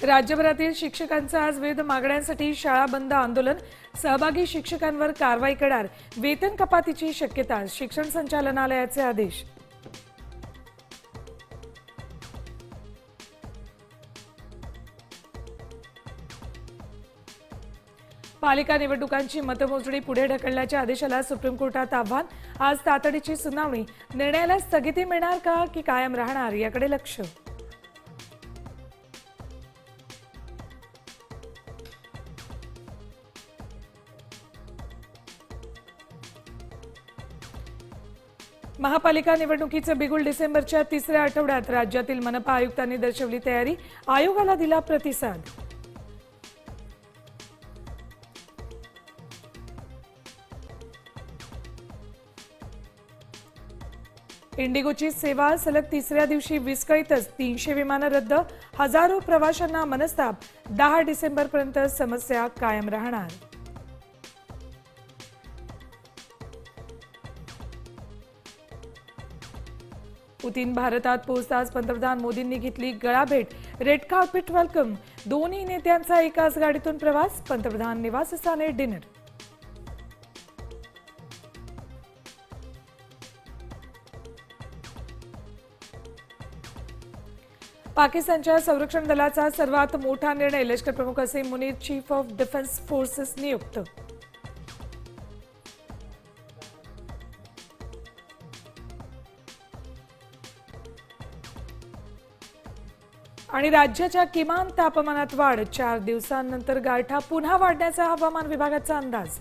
राज्यभरातील शिक्षकांचं आज विविध मागण्यांसाठी शाळा बंद आंदोलन. सहभागी शिक्षकांवर कारवाई करणार. वेतन कपातीची शक्यता. शिक्षण संचालनालयाचे आदेश. पालिका निवडणुकांची मतमोजणी पुढे ढकलण्याच्या आदेशाला सुप्रीम कोर्टात आव्हान. आज तातडीची सुनावणी. निर्णयाला स्थगिती मिळणार का की कायम राहणार याकडे लक्ष. महापालिका निवडणुकीचं बिगुल डिसेंबरच्या तिसऱ्या आठवड्यात. राज्यातील मनपा आयुक्तांनी दर्शवली तयारी. आयोगाला दिला प्रतिसाद. इंडिगोची सेवा सलग तिसऱ्या दिवशी विस्कळीतच. 300 विमानं रद्द. हजारो प्रवाशांना मनस्ताप. 10 डिसेंबरपर्यंत समस्या कायम राहणार. पुतीन भारतात पोहोचताच पंतप्रधान मोदींनी घेतली गळाभेट. Red carpet welcome. दोन्ही नेत्यांचा एकाच गाडीतून प्रवास. पंतप्रधान निवासस्थानी डिनर. पाकिस्तानच्या संरक्षण दलाचा सर्वात मोठा निर्णय. लष्कर प्रमुख Asim Munir chief of defence forces नियुक्त. आणि राज्याच्या किमान तापमानात वाढ. 4 दिवसांनंतर गारठा पुन्हा वाढण्याचा हवामान विभागाचा अंदाज.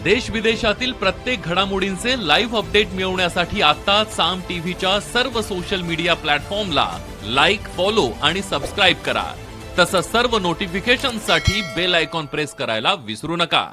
देश विदेशातील प्रत्येक घडामोडींचे लाईव्ह अपडेट मिळवण्यासाठी आता साम टीव्हीच्या सर्व सोशल मीडिया प्लॅटफॉर्मला लाईक, फॉलो आणि सबस्क्राईब करा. तसंच सर्व नोटिफिकेशनसाठी बेल आयकॉन प्रेस करायला विसरू नका.